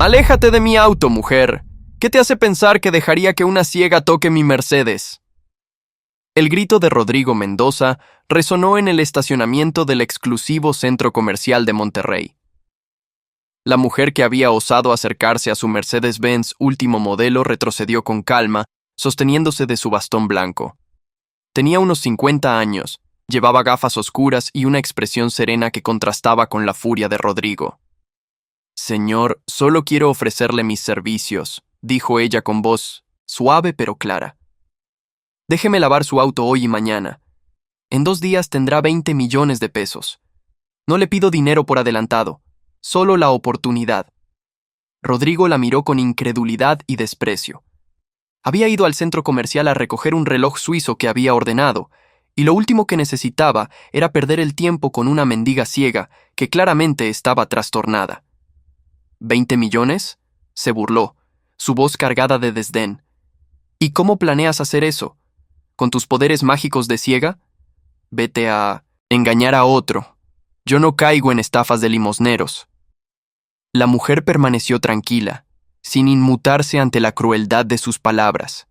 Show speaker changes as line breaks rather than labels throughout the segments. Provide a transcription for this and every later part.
Aléjate de mi auto, mujer. ¿Qué te hace pensar que dejaría que una ciega toque mi Mercedes? El grito de Rodrigo Mendoza resonó en el estacionamiento del exclusivo centro comercial de Monterrey. La mujer que había osado acercarse a su Mercedes-Benz último modelo retrocedió con calma, sosteniéndose de su bastón blanco. Tenía unos 50 años, llevaba gafas oscuras y una expresión serena que contrastaba con la furia de Rodrigo. «Señor, solo quiero ofrecerle mis servicios», dijo ella con voz suave pero clara. «Déjeme lavar su auto hoy y mañana. En 2 días tendrá 20 millones de pesos. No le pido dinero por adelantado, solo la oportunidad». Rodrigo la miró con incredulidad y desprecio. Había ido al centro comercial a recoger un reloj suizo que había ordenado, y lo último que necesitaba era perder el tiempo con una mendiga ciega que claramente estaba trastornada. ¿20 millones? Se burló, su voz cargada de desdén. ¿Y cómo planeas hacer eso? ¿Con tus poderes mágicos de ciega? Vete a engañar a otro. Yo no caigo en estafas de limosneros. La mujer permaneció tranquila, sin inmutarse ante la crueldad de sus palabras.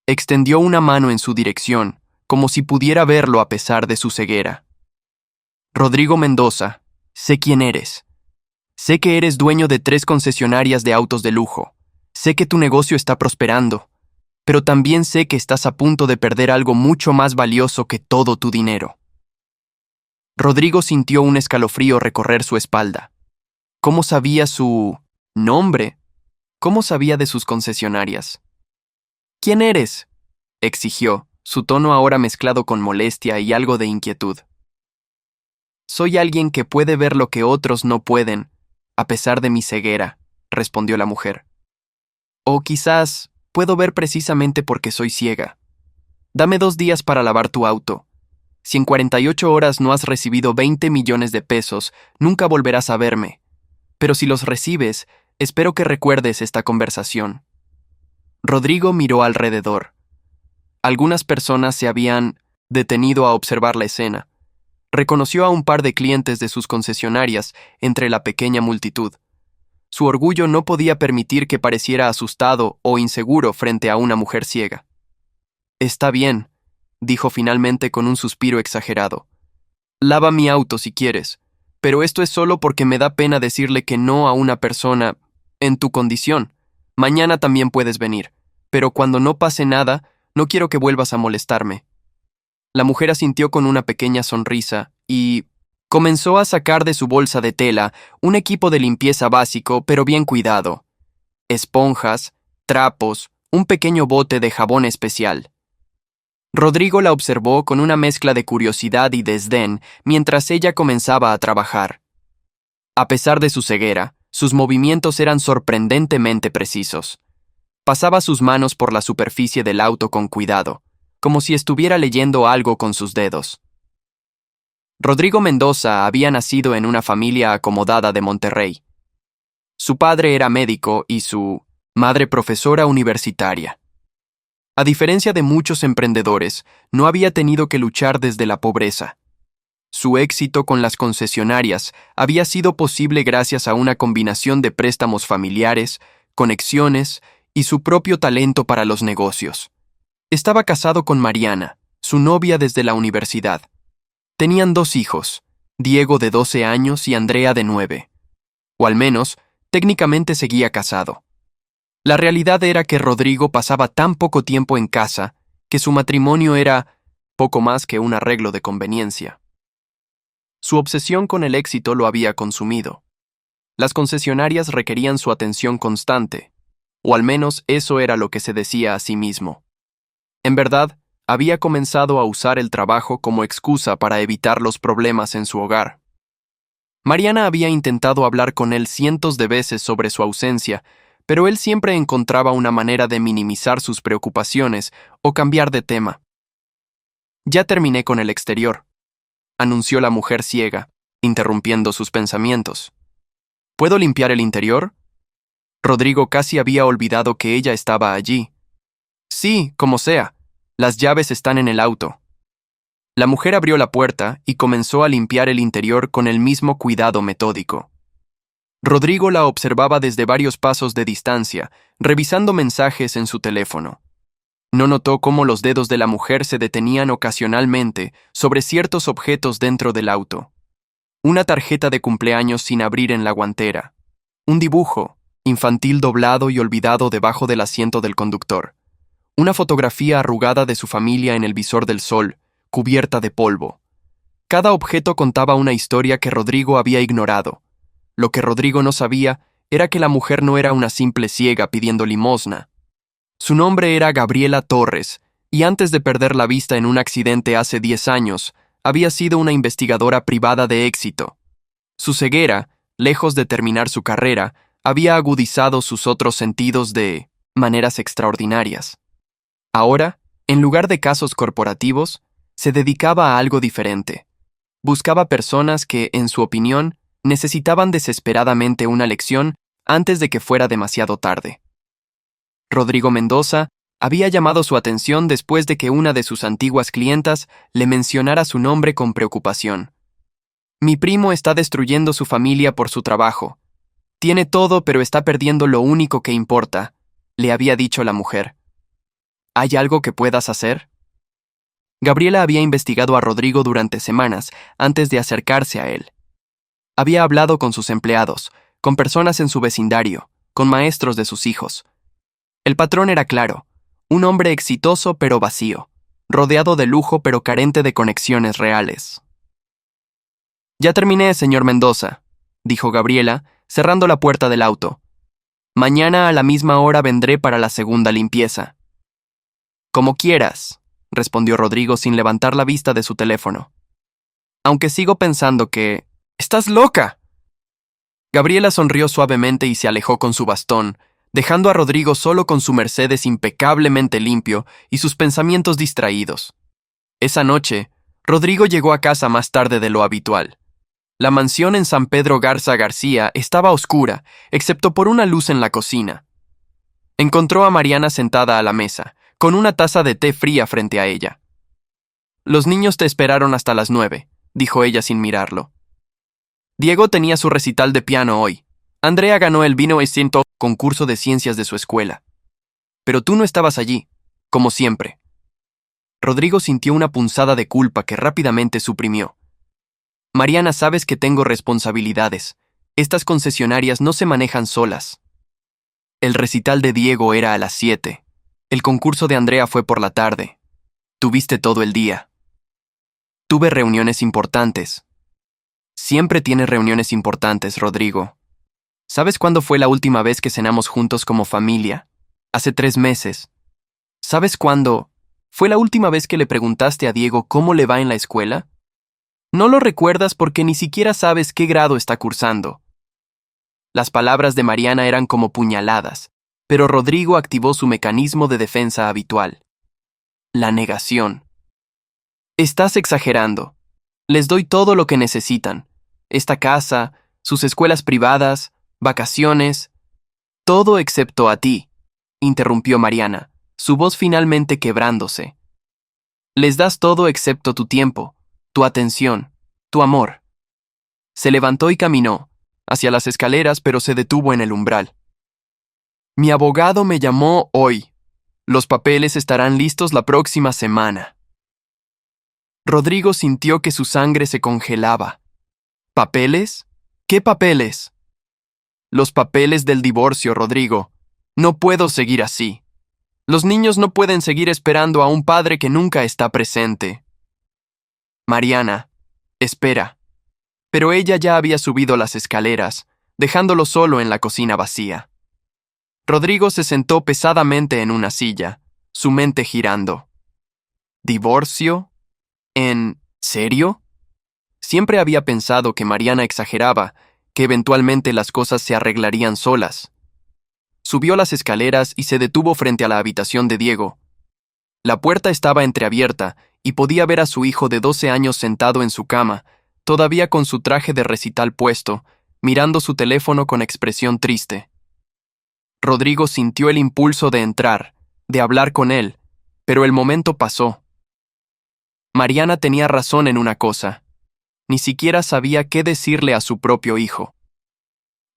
Extendió una mano en su dirección, como si pudiera verlo a pesar de su ceguera. «Rodrigo Mendoza, sé quién eres. Sé que eres dueño de 3 concesionarias de autos de lujo. Sé que tu negocio está prosperando, pero también sé que estás a punto de perder algo mucho más valioso que todo tu dinero». Rodrigo sintió un escalofrío recorrer su espalda. ¿Cómo sabía su nombre? ¿Cómo sabía de sus concesionarias? «¿Quién eres?», exigió, su tono ahora mezclado con molestia y algo de inquietud. «Soy alguien que puede ver lo que otros no pueden, a pesar de mi ceguera», respondió la mujer. «O quizás puedo ver precisamente porque soy ciega. Dame 2 días para lavar tu auto. Si en 48 horas no has recibido 20 millones de pesos, nunca volverás a verme. Pero si los recibes, espero que recuerdes esta conversación». Rodrigo miró alrededor. Algunas personas se habían detenido a observar la escena. Reconoció a un par de clientes de sus concesionarias entre la pequeña multitud. Su orgullo no podía permitir que pareciera asustado o inseguro frente a una mujer ciega. «Está bien», dijo finalmente con un suspiro exagerado. «Lava mi auto si quieres, pero esto es solo porque me da pena decirle que no a una persona en tu condición. Mañana también puedes venir, pero cuando no pase nada, no quiero que vuelvas a molestarme». La mujer asintió con una pequeña sonrisa y comenzó a sacar de su bolsa de tela un equipo de limpieza básico pero bien cuidado. Esponjas, trapos, un pequeño bote de jabón especial. Rodrigo la observó con una mezcla de curiosidad y desdén mientras ella comenzaba a trabajar. A pesar de su ceguera, sus movimientos eran sorprendentemente precisos. Pasaba sus manos por la superficie del auto con cuidado, como si estuviera leyendo algo con sus dedos. Rodrigo Mendoza había nacido en una familia acomodada de Monterrey. Su padre era médico y su madre profesora universitaria. A diferencia de muchos emprendedores, no había tenido que luchar desde la pobreza. Su éxito con las concesionarias había sido posible gracias a una combinación de préstamos familiares, conexiones y su propio talento para los negocios. Estaba casado con Mariana, su novia desde la universidad. Tenían 2 hijos, Diego de 12 años y Andrea de 9. O al menos, técnicamente seguía casado. La realidad era que Rodrigo pasaba tan poco tiempo en casa que su matrimonio era poco más que un arreglo de conveniencia. Su obsesión con el éxito lo había consumido. Las concesionarias requerían su atención constante, o al menos eso era lo que se decía a sí mismo. En verdad, había comenzado a usar el trabajo como excusa para evitar los problemas en su hogar. Mariana había intentado hablar con él cientos de veces sobre su ausencia, pero él siempre encontraba una manera de minimizar sus preocupaciones o cambiar de tema. «Ya terminé con el exterior», anunció la mujer ciega, interrumpiendo sus pensamientos. «¿Puedo limpiar el interior?» Rodrigo casi había olvidado que ella estaba allí. «Sí, como sea. Las llaves están en el auto». La mujer abrió la puerta y comenzó a limpiar el interior con el mismo cuidado metódico. Rodrigo la observaba desde varios pasos de distancia, revisando mensajes en su teléfono. No notó cómo los dedos de la mujer se detenían ocasionalmente sobre ciertos objetos dentro del auto. Una tarjeta de cumpleaños sin abrir en la guantera. Un dibujo, infantil doblado y olvidado debajo del asiento del conductor. Una fotografía arrugada de su familia en el visor del sol, cubierta de polvo. Cada objeto contaba una historia que Rodrigo había ignorado. Lo que Rodrigo no sabía era que la mujer no era una simple ciega pidiendo limosna. Su nombre era Gabriela Torres, y antes de perder la vista en un accidente hace 10 años, había sido una investigadora privada de éxito. Su ceguera, lejos de terminar su carrera, había agudizado sus otros sentidos de maneras extraordinarias. Ahora, en lugar de casos corporativos, se dedicaba a algo diferente. Buscaba personas que, en su opinión, necesitaban desesperadamente una lección antes de que fuera demasiado tarde. Rodrigo Mendoza había llamado su atención después de que una de sus antiguas clientas le mencionara su nombre con preocupación. Mi primo está destruyendo su familia por su trabajo. Tiene todo, pero está perdiendo lo único que importa, le había dicho la mujer. ¿Hay algo que puedas hacer? Gabriela había investigado a Rodrigo durante semanas antes de acercarse a él. Había hablado con sus empleados, con personas en su vecindario, con maestros de sus hijos. El patrón era claro, un hombre exitoso pero vacío, rodeado de lujo pero carente de conexiones reales. Ya terminé, señor Mendoza, dijo Gabriela, cerrando la puerta del auto. Mañana a la misma hora vendré para la segunda limpieza. Como quieras, respondió Rodrigo sin levantar la vista de su teléfono. Aunque sigo pensando que... ¡Estás loca! Gabriela sonrió suavemente y se alejó con su bastón, dejando a Rodrigo solo con su Mercedes impecablemente limpio y sus pensamientos distraídos. Esa noche, Rodrigo llegó a casa más tarde de lo habitual. La mansión en San Pedro Garza García estaba oscura, excepto por una luz en la cocina. Encontró a Mariana sentada a la mesa, con una taza de té fría frente a ella. Los niños te esperaron hasta las 9, dijo ella sin mirarlo. Diego tenía su recital de piano hoy. Andrea ganó el Vino Extinto concurso de ciencias de su escuela. Pero tú no estabas allí, como siempre. Rodrigo sintió una punzada de culpa que rápidamente suprimió. Mariana, sabes que tengo responsabilidades. Estas concesionarias no se manejan solas. El recital de Diego era a las 7. El concurso de Andrea fue por la tarde. Tuviste todo el día. Tuve reuniones importantes. Siempre tienes reuniones importantes, Rodrigo. ¿Sabes cuándo fue la última vez que cenamos juntos como familia? Hace 3 meses. ¿Sabes cuándo fue la última vez que le preguntaste a Diego cómo le va en la escuela? No lo recuerdas porque ni siquiera sabes qué grado está cursando. Las palabras de Mariana eran como puñaladas, pero Rodrigo activó su mecanismo de defensa habitual. La negación. Estás exagerando. Les doy todo lo que necesitan. Esta casa, sus escuelas privadas, vacaciones. Todo excepto a ti, interrumpió Mariana, su voz finalmente quebrándose. Les das todo excepto tu tiempo, tu atención, tu amor. Se levantó y caminó hacia las escaleras, pero se detuvo en el umbral. Mi abogado me llamó hoy. Los papeles estarán listos la próxima semana. Rodrigo sintió que su sangre se congelaba. ¿Papeles? ¿Qué papeles? Los papeles del divorcio, Rodrigo. No puedo seguir así. Los niños no pueden seguir esperando a un padre que nunca está presente. Mariana, espera. Pero ella ya había subido las escaleras, dejándolo solo en la cocina vacía. Rodrigo se sentó pesadamente en una silla, su mente girando. ¿Divorcio? ¿En serio? Siempre había pensado que Mariana exageraba, que eventualmente las cosas se arreglarían solas. Subió las escaleras y se detuvo frente a la habitación de Diego. La puerta estaba entreabierta y podía ver a su hijo de 12 años sentado en su cama, todavía con su traje de recital puesto, mirando su teléfono con expresión triste. Rodrigo sintió el impulso de entrar, de hablar con él, pero el momento pasó. Mariana tenía razón en una cosa. Ni siquiera sabía qué decirle a su propio hijo.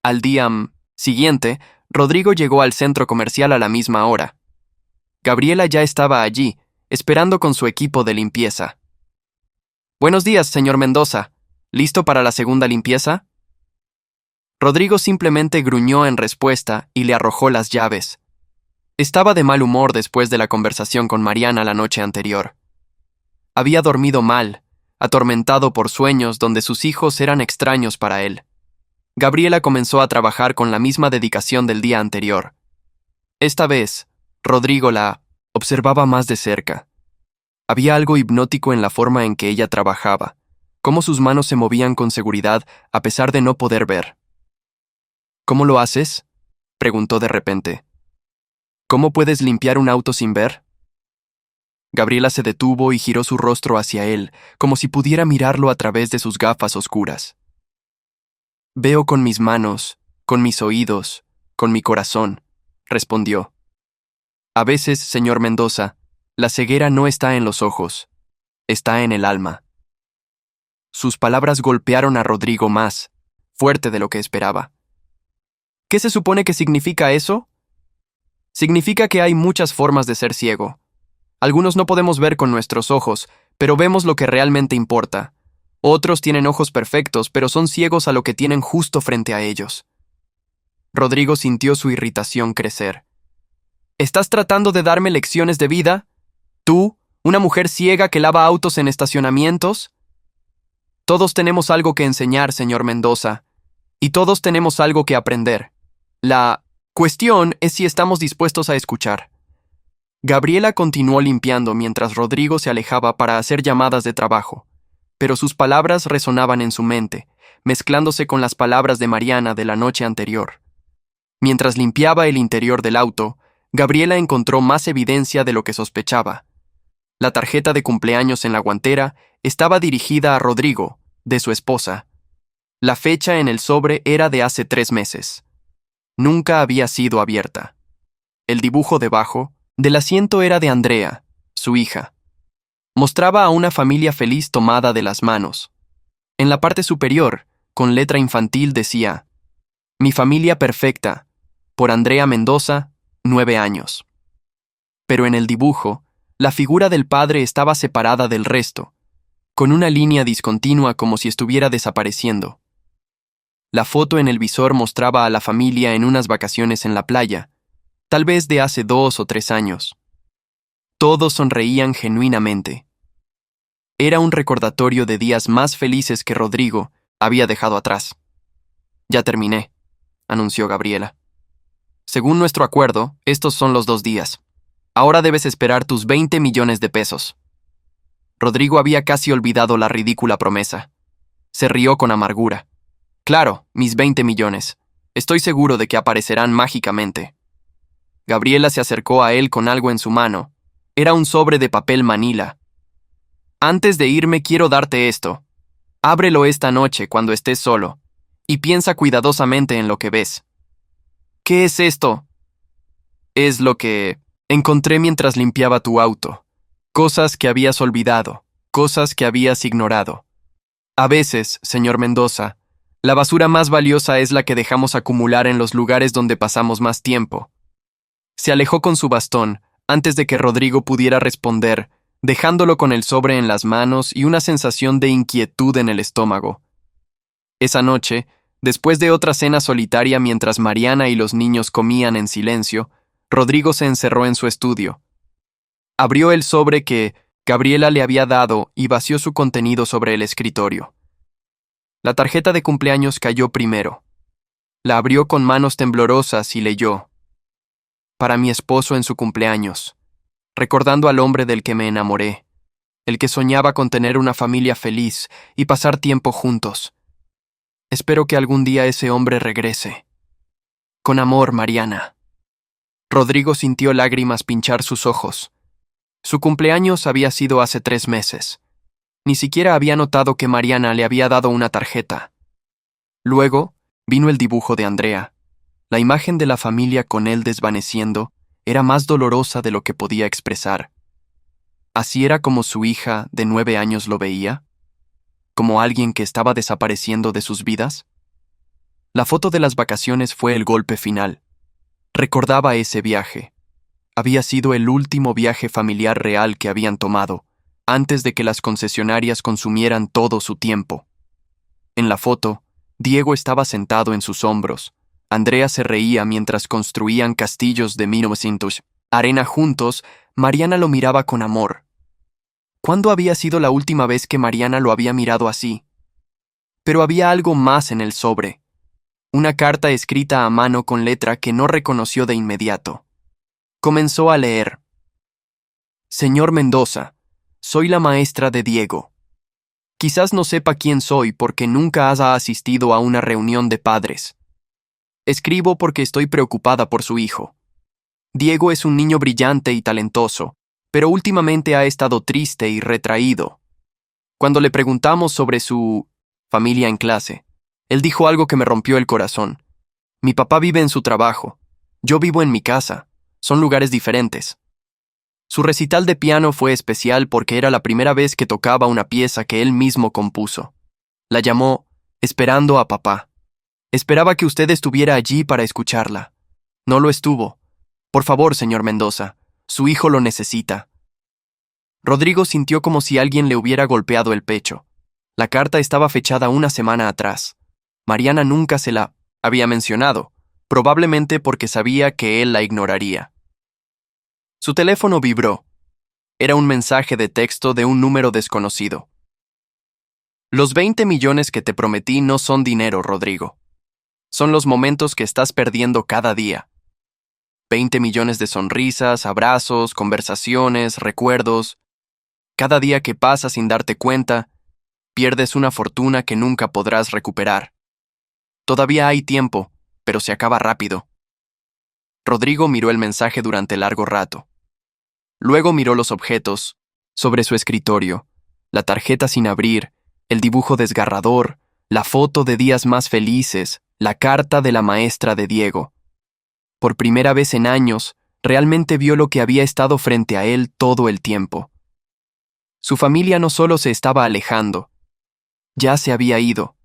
Al día siguiente, Rodrigo llegó al centro comercial a la misma hora. Gabriela ya estaba allí, esperando con su equipo de limpieza. Buenos días, señor Mendoza. ¿Listo para la segunda limpieza? Rodrigo simplemente gruñó en respuesta y le arrojó las llaves. Estaba de mal humor después de la conversación con Mariana la noche anterior. Había dormido mal, atormentado por sueños donde sus hijos eran extraños para él. Gabriela comenzó a trabajar con la misma dedicación del día anterior. Esta vez, Rodrigo la observaba más de cerca. Había algo hipnótico en la forma en que ella trabajaba, cómo sus manos se movían con seguridad a pesar de no poder ver. ¿Cómo lo haces?, preguntó de repente. ¿Cómo puedes limpiar un auto sin ver? Gabriela se detuvo y giró su rostro hacia él, como si pudiera mirarlo a través de sus gafas oscuras. Veo con mis manos, con mis oídos, con mi corazón, respondió. A veces, señor Mendoza, la ceguera no está en los ojos, está en el alma. Sus palabras golpearon a Rodrigo más, fuerte de lo que esperaba. ¿Qué se supone que significa eso? Significa que hay muchas formas de ser ciego. Algunos no podemos ver con nuestros ojos, pero vemos lo que realmente importa. Otros tienen ojos perfectos, pero son ciegos a lo que tienen justo frente a ellos. Rodrigo sintió su irritación crecer. ¿Estás tratando de darme lecciones de vida? ¿Tú, una mujer ciega que lava autos en estacionamientos? Todos tenemos algo que enseñar, señor Mendoza, y todos tenemos algo que aprender. La cuestión es si estamos dispuestos a escuchar. Gabriela continuó limpiando mientras Rodrigo se alejaba para hacer llamadas de trabajo, pero sus palabras resonaban en su mente, mezclándose con las palabras de Mariana de la noche anterior. Mientras limpiaba el interior del auto, Gabriela encontró más evidencia de lo que sospechaba. La tarjeta de cumpleaños en la guantera estaba dirigida a Rodrigo, de su esposa. La fecha en el sobre era de hace 3 meses. Nunca había sido abierta. El dibujo debajo del asiento era de Andrea, su hija. Mostraba a una familia feliz tomada de las manos. En la parte superior, con letra infantil decía: Mi familia perfecta, por Andrea Mendoza, 9 años. Pero en el dibujo, la figura del padre estaba separada del resto, con una línea discontinua como si estuviera desapareciendo. La foto en el visor mostraba a la familia en unas vacaciones en la playa, tal vez de hace 2 o 3 años. Todos sonreían genuinamente. Era un recordatorio de días más felices que Rodrigo había dejado atrás. Ya terminé, anunció Gabriela. Según nuestro acuerdo, estos son los 2 días. Ahora debes esperar tus 20 millones de pesos. Rodrigo había casi olvidado la ridícula promesa. Se rió con amargura. Claro, mis 20 millones. Estoy seguro de que aparecerán mágicamente. Gabriela se acercó a él con algo en su mano. Era un sobre de papel manila. Antes de irme quiero darte esto. Ábrelo esta noche cuando estés solo, y piensa cuidadosamente en lo que ves. ¿Qué es esto? Es lo que encontré mientras limpiaba tu auto. Cosas que habías olvidado, cosas que habías ignorado. A veces, señor Mendoza, la basura más valiosa es la que dejamos acumular en los lugares donde pasamos más tiempo. Se alejó con su bastón antes de que Rodrigo pudiera responder, dejándolo con el sobre en las manos y una sensación de inquietud en el estómago. Esa noche, después de otra cena solitaria mientras Mariana y los niños comían en silencio, Rodrigo se encerró en su estudio. Abrió el sobre que Gabriela le había dado y vació su contenido sobre el escritorio. La tarjeta de cumpleaños cayó primero. La abrió con manos temblorosas y leyó: Para mi esposo en su cumpleaños, recordando al hombre del que me enamoré, el que soñaba con tener una familia feliz y pasar tiempo juntos. Espero que algún día ese hombre regrese. Con amor, Mariana. Rodrigo sintió lágrimas pinchar sus ojos. Su cumpleaños había sido hace 3 meses. Ni siquiera había notado que Mariana le había dado una tarjeta. Luego, vino el dibujo de Andrea. La imagen de la familia con él desvaneciendo era más dolorosa de lo que podía expresar. ¿Así era como su hija de 9 años lo veía? ¿Como alguien que estaba desapareciendo de sus vidas? La foto de las vacaciones fue el golpe final. Recordaba ese viaje. Había sido el último viaje familiar real que habían tomado, antes de que las concesionarias consumieran todo su tiempo. En la foto, Diego estaba sentado en sus hombros. Andrea se reía mientras construían castillos de 1900. Arena juntos, Mariana lo miraba con amor. ¿Cuándo había sido la última vez que Mariana lo había mirado así? Pero había algo más en el sobre. Una carta escrita a mano con letra que no reconoció de inmediato. Comenzó a leer. Señor Mendoza, soy la maestra de Diego. Quizás no sepa quién soy porque nunca has asistido a una reunión de padres. Escribo porque estoy preocupada por su hijo. Diego es un niño brillante y talentoso, pero últimamente ha estado triste y retraído. Cuando le preguntamos sobre su familia en clase, él dijo algo que me rompió el corazón. Mi papá vive en su trabajo, yo vivo en mi casa, son lugares diferentes. Su recital de piano fue especial porque era la primera vez que tocaba una pieza que él mismo compuso. La llamó Esperando a papá. Esperaba que usted estuviera allí para escucharla. No lo estuvo. Por favor, señor Mendoza, su hijo lo necesita. Rodrigo sintió como si alguien le hubiera golpeado el pecho. La carta estaba fechada una semana atrás. Mariana nunca se la había mencionado, probablemente porque sabía que él la ignoraría. Su teléfono vibró. Era un mensaje de texto de un número desconocido. Los 20 millones que te prometí no son dinero, Rodrigo. Son los momentos que estás perdiendo cada día. 20 millones de sonrisas, abrazos, conversaciones, recuerdos. Cada día que pasa sin darte cuenta, pierdes una fortuna que nunca podrás recuperar. Todavía hay tiempo, pero se acaba rápido. Rodrigo miró el mensaje durante largo rato. Luego miró los objetos, sobre su escritorio, la tarjeta sin abrir, el dibujo desgarrador, la foto de días más felices, la carta de la maestra de Diego. Por primera vez en años, realmente vio lo que había estado frente a él todo el tiempo. Su familia no solo se estaba alejando, ya se había ido.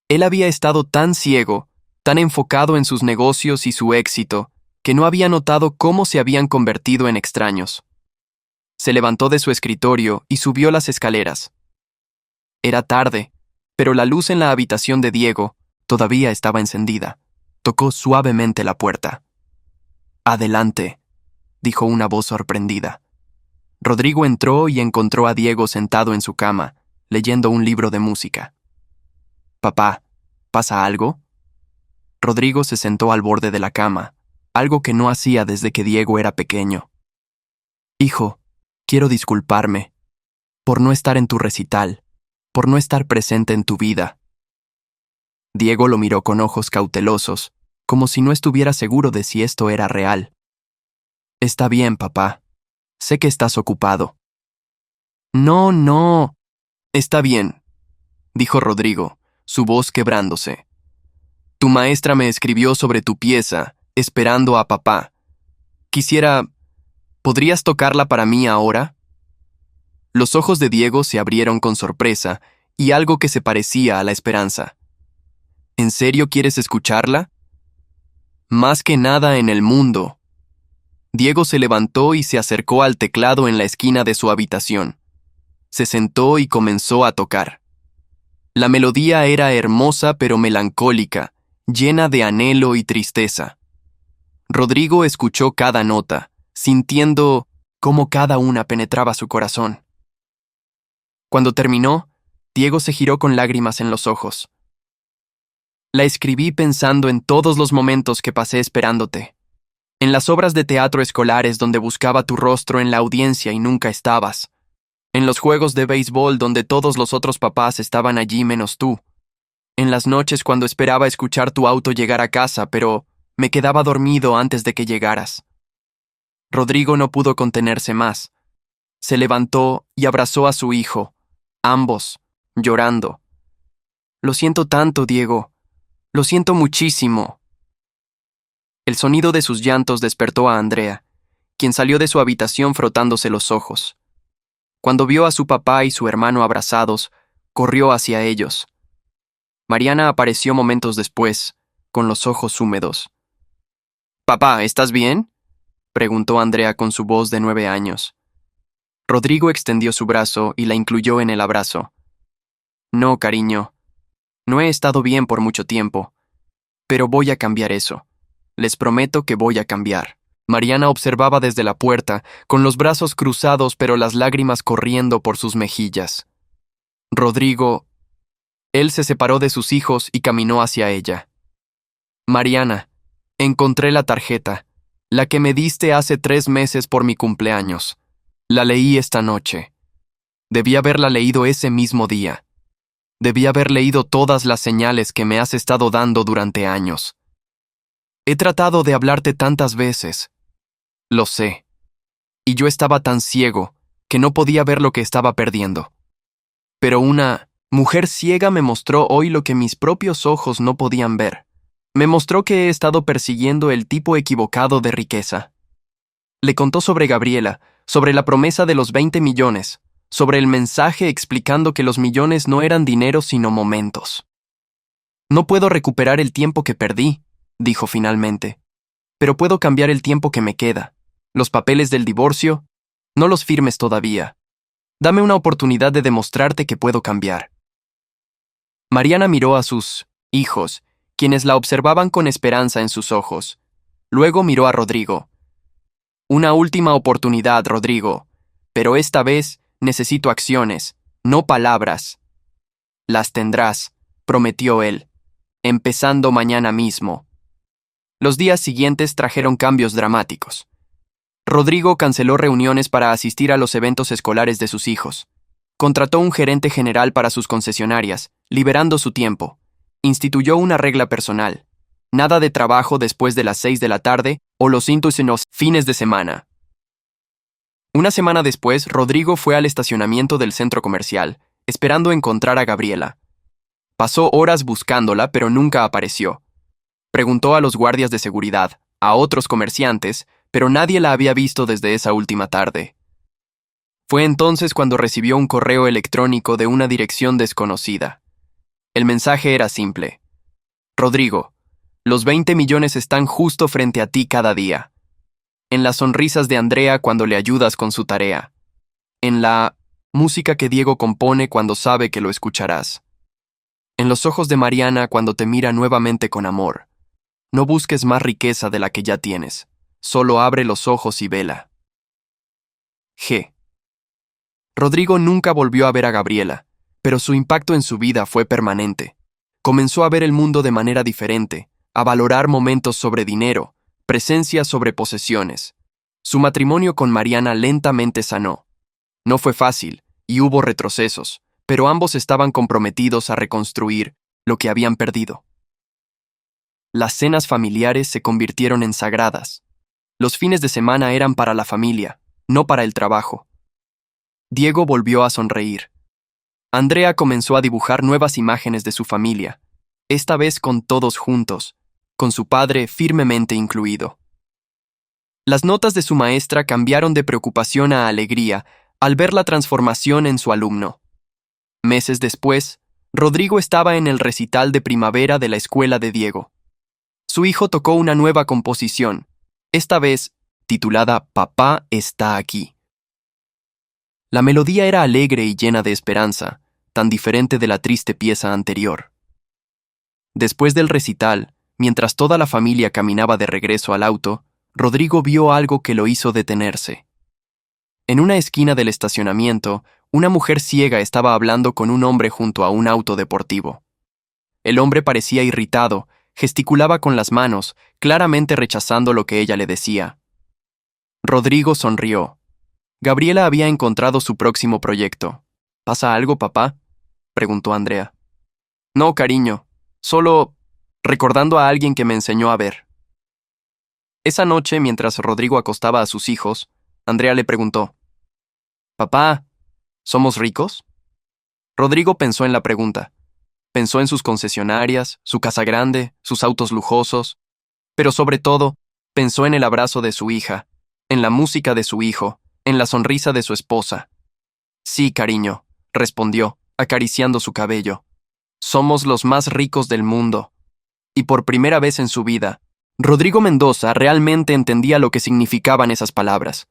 Él había estado tan ciego, tan enfocado en sus negocios y su éxito, que no había notado cómo se habían convertido en extraños. Se levantó de su escritorio y subió las escaleras. Era tarde, pero la luz en la habitación de Diego todavía estaba encendida. Tocó suavemente la puerta. «Adelante», dijo una voz sorprendida. Rodrigo entró y encontró a Diego sentado en su cama, leyendo un libro de música. «Papá, ¿pasa algo?» Rodrigo se sentó al borde de la cama, algo que no hacía desde que Diego era pequeño. «Hijo, quiero disculparme por no estar en tu recital, por no estar presente en tu vida». Diego lo miró con ojos cautelosos, como si no estuviera seguro de si esto era real. «Está bien, papá. Sé que estás ocupado». No. Está bien», dijo Rodrigo, su voz quebrándose. «Tu maestra me escribió sobre tu pieza, Esperando a papá. ¿Podrías tocarla para mí ahora?» Los ojos de Diego se abrieron con sorpresa y algo que se parecía a la esperanza. «¿En serio quieres escucharla?» «Más que nada en el mundo». Diego se levantó y se acercó al teclado en la esquina de su habitación. Se sentó y comenzó a tocar. La melodía era hermosa pero melancólica, llena de anhelo y tristeza. Rodrigo escuchó cada nota, sintiendo cómo cada una penetraba su corazón. Cuando terminó, Diego se giró con lágrimas en los ojos. «La escribí pensando en todos los momentos que pasé esperándote. En las obras de teatro escolares donde buscaba tu rostro en la audiencia y nunca estabas. En los juegos de béisbol donde todos los otros papás estaban allí menos tú. En las noches cuando esperaba escuchar tu auto llegar a casa, pero me quedaba dormido antes de que llegaras». Rodrigo no pudo contenerse más. Se levantó y abrazó a su hijo, ambos, llorando. «Lo siento tanto, Diego. Lo siento muchísimo». El sonido de sus llantos despertó a Andrea, quien salió de su habitación frotándose los ojos. Cuando vio a su papá y su hermano abrazados, corrió hacia ellos. Mariana apareció momentos después, con los ojos húmedos. «Papá, ¿estás bien?», preguntó Andrea con su voz de 9 años. Rodrigo extendió su brazo y la incluyó en el abrazo. «No, cariño. No he estado bien por mucho tiempo. Pero voy a cambiar eso. Les prometo que voy a cambiar». Mariana observaba desde la puerta, con los brazos cruzados pero las lágrimas corriendo por sus mejillas. Rodrigo... Él se separó de sus hijos y caminó hacia ella. «Mariana, encontré la tarjeta, la que me diste hace 3 meses por mi cumpleaños. La leí esta noche. Debí haberla leído ese mismo día. Debí haber leído todas las señales que me has estado dando durante años. He tratado de hablarte tantas veces. Lo sé. Y yo estaba tan ciego que no podía ver lo que estaba perdiendo. Pero una mujer ciega me mostró hoy lo que mis propios ojos no podían ver. Me mostró que he estado persiguiendo el tipo equivocado de riqueza». Le contó sobre Gabriela, sobre la promesa de los 20 millones, sobre el mensaje explicando que los millones no eran dinero sino momentos. «No puedo recuperar el tiempo que perdí», dijo finalmente, «pero puedo cambiar el tiempo que me queda. Los papeles del divorcio, no los firmes todavía. Dame una oportunidad de demostrarte que puedo cambiar». Mariana miró a sus hijos, quienes la observaban con esperanza en sus ojos. Luego miró a Rodrigo. «Una última oportunidad, Rodrigo, pero esta vez necesito acciones, no palabras». «Las tendrás», prometió él, «empezando mañana mismo». Los días siguientes trajeron cambios dramáticos. Rodrigo canceló reuniones para asistir a los eventos escolares de sus hijos. Contrató un gerente general para sus concesionarias, liberando su tiempo. Instituyó una regla personal: nada de trabajo después de las 6 de la tarde o los fines de semana. Una semana después, Rodrigo fue al estacionamiento del centro comercial, esperando encontrar a Gabriela. Pasó horas buscándola, pero nunca apareció. Preguntó a los guardias de seguridad, a otros comerciantes, pero nadie la había visto desde esa última tarde. Fue entonces cuando recibió un correo electrónico de una dirección desconocida. El mensaje era simple: «Rodrigo, los 20 millones están justo frente a ti cada día. En las sonrisas de Andrea cuando le ayudas con su tarea. En la música que Diego compone cuando sabe que lo escucharás. En los ojos de Mariana cuando te mira nuevamente con amor. No busques más riqueza de la que ya tienes. Solo abre los ojos y vela. G». Rodrigo nunca volvió a ver a Gabriela, pero su impacto en su vida fue permanente. Comenzó a ver el mundo de manera diferente, a valorar momentos sobre dinero, presencia sobre posesiones. Su matrimonio con Mariana lentamente sanó. No fue fácil, y hubo retrocesos, pero ambos estaban comprometidos a reconstruir lo que habían perdido. Las cenas familiares se convirtieron en sagradas. Los fines de semana eran para la familia, no para el trabajo. Diego volvió a sonreír. Andrea comenzó a dibujar nuevas imágenes de su familia, esta vez con todos juntos, con su padre firmemente incluido. Las notas de su maestra cambiaron de preocupación a alegría al ver la transformación en su alumno. Meses después, Rodrigo estaba en el recital de primavera de la escuela de Diego. Su hijo tocó una nueva composición, esta vez titulada «Papá está aquí». La melodía era alegre y llena de esperanza, tan diferente de la triste pieza anterior. Después del recital, mientras toda la familia caminaba de regreso al auto, Rodrigo vio algo que lo hizo detenerse. En una esquina del estacionamiento, una mujer ciega estaba hablando con un hombre junto a un auto deportivo. El hombre parecía irritado, gesticulaba con las manos, claramente rechazando lo que ella le decía. Rodrigo sonrió. Gabriela había encontrado su próximo proyecto. ¿Pasa algo, papá?, preguntó Andrea. No, cariño, solo recordando a alguien que me enseñó a ver. Esa noche, mientras Rodrigo acostaba a sus hijos, Andrea le preguntó: «Papá, ¿somos ricos?». Rodrigo pensó en la pregunta. Pensó en sus concesionarias, su casa grande, sus autos lujosos, pero sobre todo, pensó en el abrazo de su hija, en la música de su hijo, en la sonrisa de su esposa. «Sí, cariño», respondió, acariciando su cabello. «Somos los más ricos del mundo». y por primera vez en su vida, Rodrigo Mendoza realmente entendía lo que significaban esas palabras.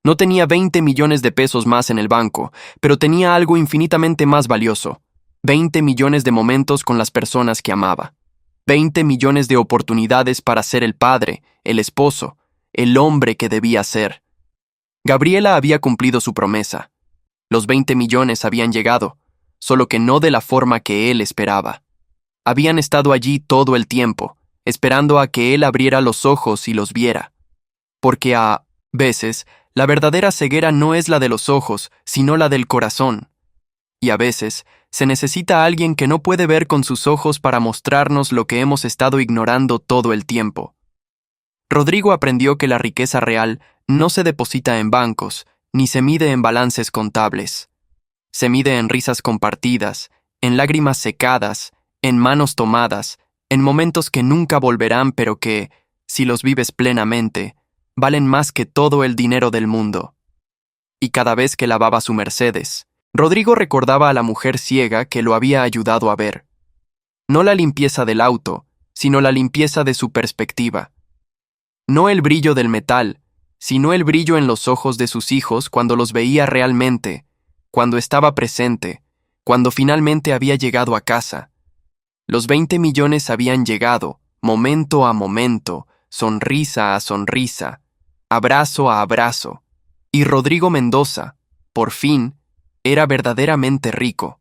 No tenía 20 millones de pesos más en el banco, pero tenía algo infinitamente más valioso: 20 millones de momentos con las personas que amaba. 20 millones de oportunidades para ser el padre, el esposo, el hombre que debía ser. Gabriela había cumplido su promesa. Los 20 millones habían llegado, solo que no de la forma que él esperaba. Habían estado allí todo el tiempo, esperando a que él abriera los ojos y los viera. Porque a veces, la verdadera ceguera no es la de los ojos, sino la del corazón. Y a veces, se necesita alguien que no puede ver con sus ojos para mostrarnos lo que hemos estado ignorando todo el tiempo. Rodrigo aprendió que la riqueza real no se deposita en bancos, ni se mide en balances contables. Se mide en risas compartidas, en lágrimas secadas, en manos tomadas, en momentos que nunca volverán, pero que, si los vives plenamente, valen más que todo el dinero del mundo. Y cada vez que lavaba su Mercedes, Rodrigo recordaba a la mujer ciega que lo había ayudado a ver. No la limpieza del auto, sino la limpieza de su perspectiva. No el brillo del metal, sino el brillo en los ojos de sus hijos cuando los veía realmente, cuando estaba presente, cuando finalmente había llegado a casa. Los 20 millones habían llegado, momento a momento, sonrisa a sonrisa, abrazo a abrazo, y Rodrigo Mendoza, por fin, era verdaderamente rico.